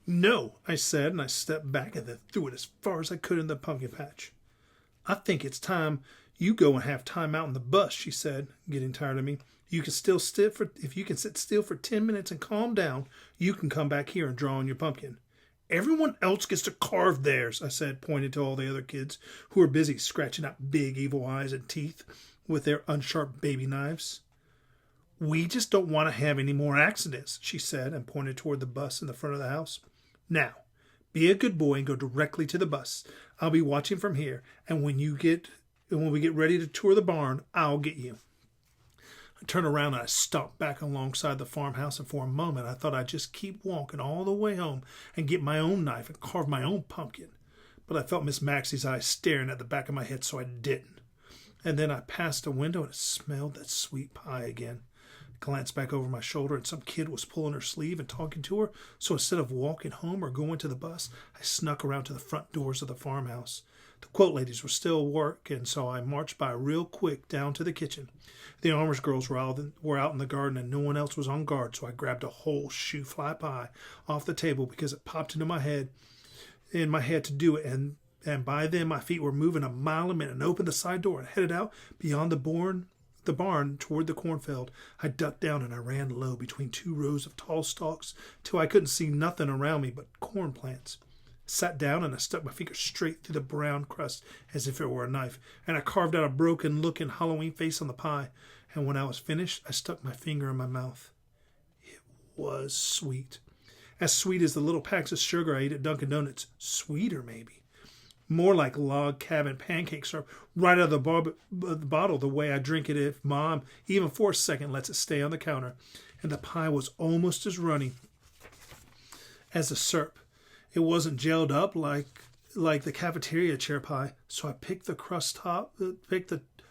No, I said, and I stepped back and then threw it as far as I could in the pumpkin patch. I think it's time you go and have time out in the bus, she said, getting tired of me. If you can sit still for 10 minutes and calm down, you can come back here and draw on your pumpkin. Everyone else gets to carve theirs, I said, pointing to all the other kids who were busy scratching out big evil eyes and teeth with their unsharp baby knives. We just don't want to have any more accidents, she said, and pointed toward the bus in the front of the house. Now, be a good boy and go directly to the bus. I'll be watching from here, and when we get ready to tour the barn, I'll get you. I turned around and I stopped back alongside the farmhouse, and for a moment I thought I'd just keep walking all the way home and get my own knife and carve my own pumpkin. But I felt Miss Maxie's eyes staring at the back of my head, so I didn't. And then I passed a window and it smelled that sweet pie again. Glanced back over my shoulder and some kid was pulling her sleeve and talking to her, so instead of walking home or going to the bus, I snuck around to the front doors of the farmhouse. The quote ladies were still working, so I marched by real quick down to the kitchen. The Armours girls were out in the garden and no one else was on guard, so I grabbed a whole shoe fly pie off the table because it popped into my head to do it, and by then my feet were moving a mile a minute, and opened the side door and headed out beyond the barn toward the cornfield. I ducked down and I ran low between two rows of tall stalks till I couldn't see nothing around me but corn plants. Sat down and I stuck my finger straight through the brown crust as if it were a knife, and I carved out a broken-looking Halloween face on the pie, and when I was finished, I stuck my finger in my mouth. It was sweet. As sweet as the little packs of sugar I ate at Dunkin' Donuts. Sweeter, maybe. More like log cabin pancake syrup right out of the bottle, the way I drink it if Mom, even for a second, lets it stay on the counter. And the pie was almost as runny as the syrup. It wasn't gelled up like the cafeteria chair pie, so I picked the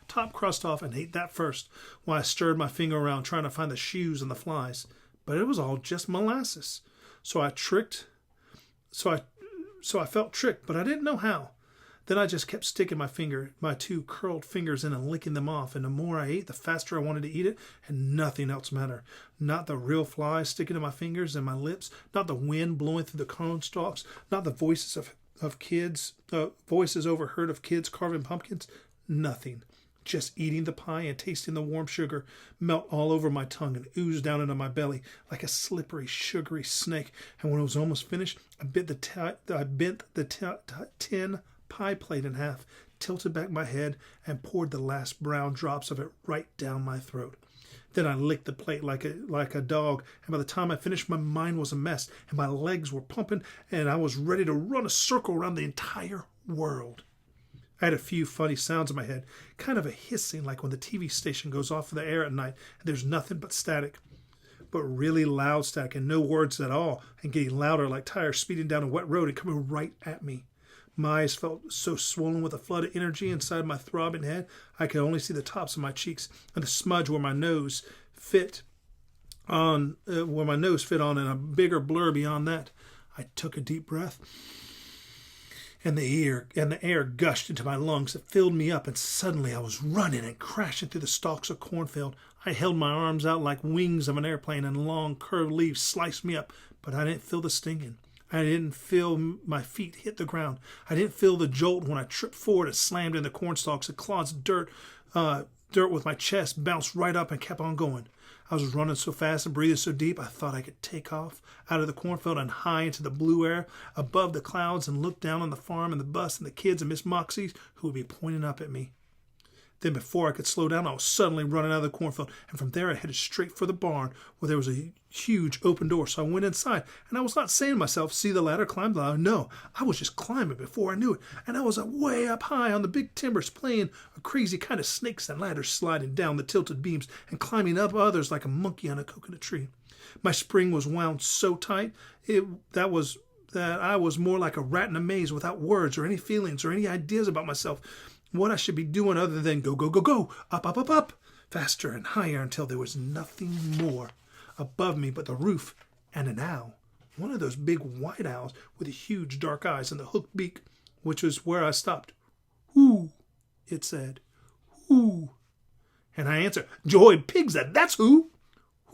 top crust off and ate that first, while I stirred my finger around trying to find the shoes and the flies. But it was all just molasses. So I felt tricked, but I didn't know how. Then I just kept sticking my two curled fingers in and licking them off, and the more I ate, the faster I wanted to eat it, and nothing else mattered. Not the real flies sticking to my fingers and my lips, not the wind blowing through the corn stalks, not the voices voices overheard of kids carving pumpkins. Nothing. Just eating the pie and tasting the warm sugar melt all over my tongue and ooze down into my belly like a slippery, sugary snake. And when it was almost finished, I bent the tin pie plate in half, tilted back my head, and poured the last brown drops of it right down my throat. Then I licked the plate like a dog, and by the time I finished, my mind was a mess, and my legs were pumping, and I was ready to run a circle around the entire world. I had a few funny sounds in my head, kind of a hissing like when the TV station goes off the air at night and there's nothing but static. But really loud static and no words at all, and getting louder like tires speeding down a wet road and coming right at me. My eyes felt so swollen with a flood of energy inside my throbbing head, I could only see the tops of my cheeks and the smudge where my nose fit on, and a bigger blur beyond that. I took a deep breath, and the air gushed into my lungs. It filled me up, and suddenly I was running and crashing through the stalks of cornfield. I held my arms out like wings of an airplane, and long curved leaves sliced me up, but I didn't feel the stinging. I didn't feel my feet hit the ground. I didn't feel the jolt when I tripped forward and slammed in the corn stalks. And clods dirt with my chest bounced right up and kept on going. I was running so fast and breathing so deep, I thought I could take off out of the cornfield and high into the blue air above the clouds and look down on the farm and the bus and the kids and Miss Moxie who would be pointing up at me. Then before I could slow down, I was suddenly running out of the cornfield, and from there I headed straight for the barn where there was a huge open door. So I went inside, and I was not saying to myself, see the ladder, climb the ladder. No, I was just climbing before I knew it, and I was way up high on the big timbers playing a crazy kind of snakes and ladders, sliding down the tilted beams and climbing up others like a monkey on a coconut tree. My spring was wound so tight that I was more like a rat in a maze without words or any feelings or any ideas about myself. What I should be doing other than go, go, go, go, up, up, up, up, faster and higher until there was nothing more above me but the roof and an owl. One of those big white owls with the huge dark eyes and the hooked beak, which was where I stopped. Who? It said. Who? And I answered, Joy Pigza, that's who.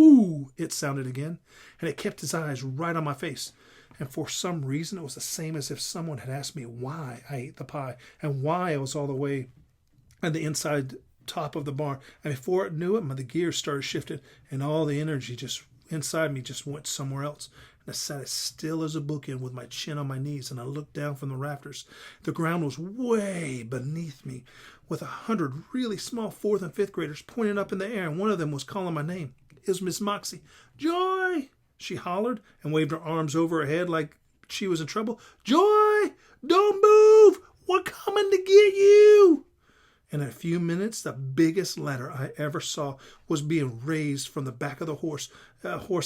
Whoo! It sounded again, and it kept his eyes right on my face. And for some reason, it was the same as if someone had asked me why I ate the pie and why I was all the way at the inside top of the barn. And before it knew it, the gears started shifting, and all the energy just inside me just went somewhere else. And I sat as still as a bookend with my chin on my knees, and I looked down from the rafters. The ground was way beneath me, with 100 really small 4th and 5th graders pointing up in the air, and one of them was calling my name. It was Miss Moxie. "Joy!" she hollered and waved her arms over her head like she was in trouble. "Joy! Don't move! We're coming to get you!" And in a few minutes, the biggest ladder I ever saw was being raised from the back of the horse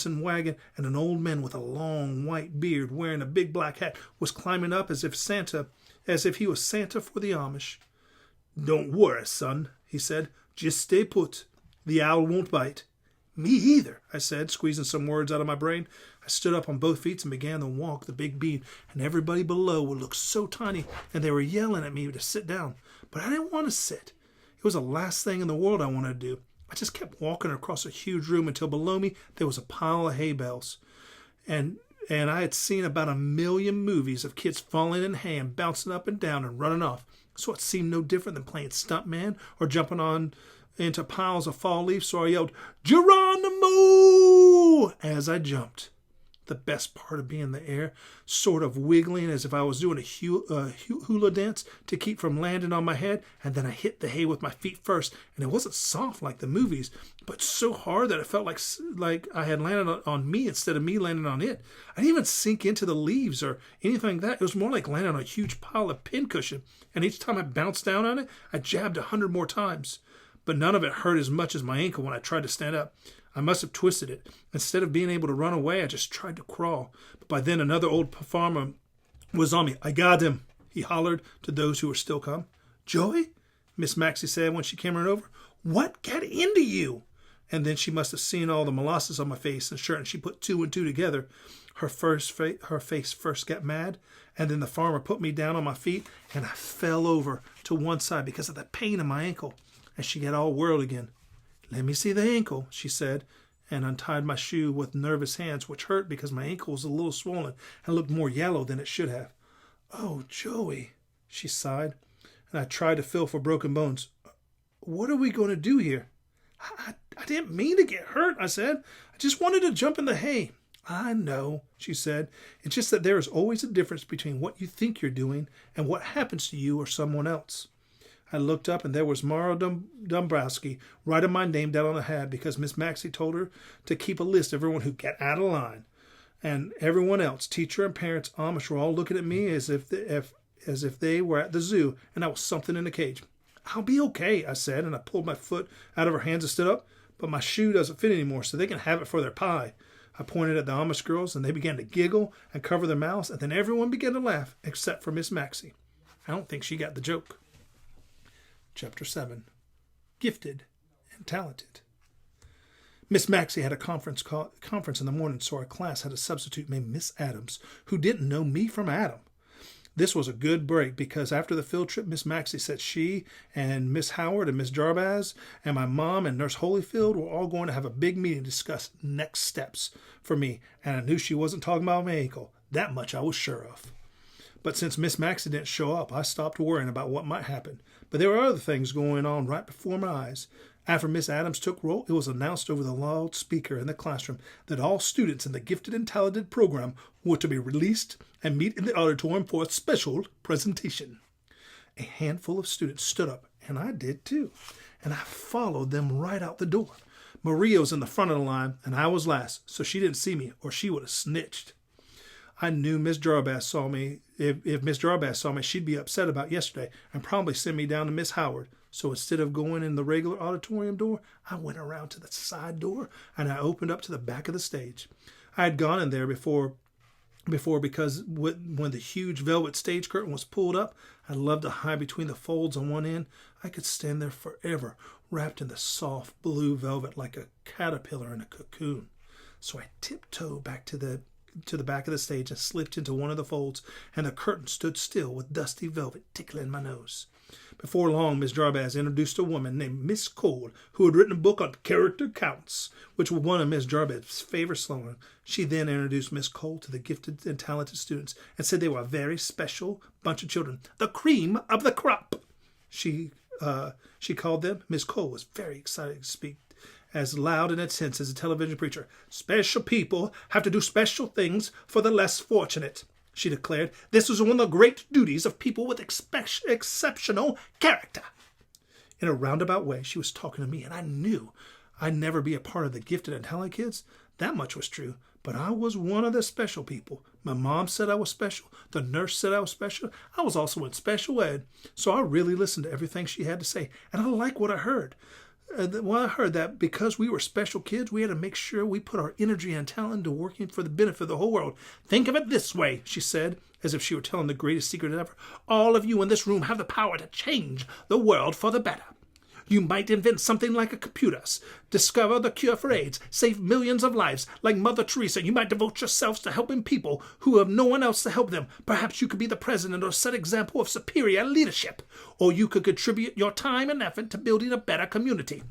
and wagon, and an old man with a long white beard wearing a big black hat was climbing up as if he was Santa for the Amish. "Don't worry, son," he said. "Just stay put. The owl won't bite." "Me either," I said, squeezing some words out of my brain. I stood up on both feet and began to walk the big beam, and everybody below would look so tiny, and they were yelling at me to sit down. But I didn't want to sit. It was the last thing in the world I wanted to do. I just kept walking across a huge room until below me there was a pile of hay bales. And I had seen about 1,000,000 movies of kids falling in hay and bouncing up and down and running off. So it seemed no different than playing stuntman or jumping on into piles of fall leaves, so I yelled, "Geronimo!" as I jumped. The best part of being in the air, sort of wiggling as if I was doing a hula dance to keep from landing on my head, and then I hit the hay with my feet first, and it wasn't soft like the movies, but so hard that it felt like I had landed on me instead of me landing on it. I didn't even sink into the leaves or anything like that. It was more like landing on a huge pile of pincushion, and each time I bounced down on it, I jabbed 100 more times. But none of it hurt as much as my ankle when I tried to stand up. I must have twisted it. Instead of being able to run away, I just tried to crawl. But by then another old farmer was on me. "I got him," he hollered to those who were still calm. "Joey?" Miss Maxie said when she came running over. "What got into you?" And then she must have seen all the molasses on my face and shirt, and she put 2 and 2 together. Her face first got mad, and then the farmer put me down on my feet, and I fell over to one side because of the pain in my ankle. And she got all whirled again. "Let me see the ankle," she said, and untied my shoe with nervous hands, which hurt because my ankle was a little swollen and looked more yellow than it should have. "Oh, Joey," she sighed, and I tried to feel for broken bones. "What are we going to do here?" I didn't mean to get hurt," I said. "I just wanted to jump in the hay." "I know," she said. "It's just that there is always a difference between what you think you're doing and what happens to you or someone else." I looked up, and there was Mara Dombrowski writing my name down on a hat because Miss Maxie told her to keep a list of everyone who got out of line. And everyone else, teacher and parents, Amish, were all looking at me as if they were at the zoo and I was something in a cage. "I'll be okay," I said, and I pulled my foot out of her hands and stood up. "But my shoe doesn't fit anymore, so they can have it for their pie." I pointed at the Amish girls, and they began to giggle and cover their mouths, and then everyone began to laugh, except for Miss Maxie. I don't think she got the joke. Chapter 7. Gifted and Talented. Miss Maxie had a conference in the morning, so our class had a substitute named Miss Adams, who didn't know me from Adam. This was a good break because after the field trip, Miss Maxie said she and Miss Howard and Miss Jarbaz and my mom and Nurse Holyfield were all going to have a big meeting to discuss next steps for me, and I knew she wasn't talking about my ankle. That much I was sure of. But since Miss Maxie didn't show up, I stopped worrying about what might happen. But there were other things going on right before my eyes. After Miss Adams took roll, it was announced over the loudspeaker in the classroom that all students in the Gifted and Talented program were to be released and meet in the auditorium for a special presentation. A handful of students stood up, and I did too, and I followed them right out the door. Maria was in the front of the line, and I was last, so she didn't see me, or she would have snitched. I knew Miss Jarbaz saw me. If Miss Jarbaz saw me, she'd be upset about yesterday and probably send me down to Miss Howard. So instead of going in the regular auditorium door, I went around to the side door and I opened up to the back of the stage. I had gone in there before because when the huge velvet stage curtain was pulled up, I loved to hide between the folds on one end. I could stand there forever, wrapped in the soft blue velvet like a caterpillar in a cocoon. So I tiptoed back to the back of the stage and slipped into one of the folds, and the curtain stood still with dusty velvet tickling my nose. Before long, Miss Jarbaz introduced a woman named Miss Cole, who had written a book on character counts, which was one of Miss Jarbaz's favorite slogans. She then introduced Miss Cole to the gifted and talented students and said they were a very special bunch of children, the cream of the crop. She called them. Miss Cole was very excited to speak as loud and intense as a television preacher. Special people have to do special things for the less fortunate, she declared. This is one of the great duties of people with exceptional character. In a roundabout way, she was talking to me, and I knew I'd never be a part of the gifted and talented kids. That much was true, but I was one of the special people. My mom said I was special. The nurse said I was special. I was also in special ed, so I really listened to everything she had to say, and I liked what I heard. I heard that because we were special kids, we had to make sure we put our energy and talent into working for the benefit of the whole world. Think of it this way, she said, as if she were telling the greatest secret ever. All of you in this room have the power to change the world for the better. You might invent something like a computer, discover the cure for AIDS, save millions of lives. Like Mother Teresa, you might devote yourselves to helping people who have no one else to help them. Perhaps you could be the president or set example of superior leadership. Or you could contribute your time and effort to building a better community.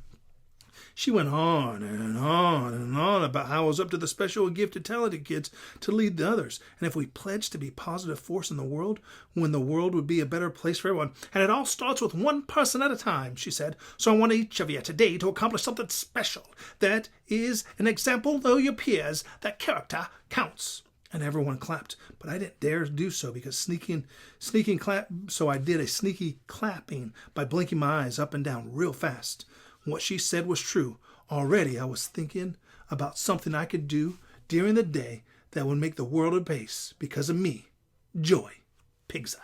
She went on and on and on about how it was up to the special and gifted, talented kids to lead the others. And if we pledged to be a positive force in the world, when the world would be a better place for everyone. And it all starts with one person at a time, she said. So I want each of you today to accomplish something special. That is an example, though your peers, that character counts. And everyone clapped, but I didn't dare do so because sneaking clap. So I did a sneaky clapping by blinking my eyes up and down real fast. What she said was true. Already I was thinking about something I could do during the day that would make the world a base because of me. Joy. Pigza.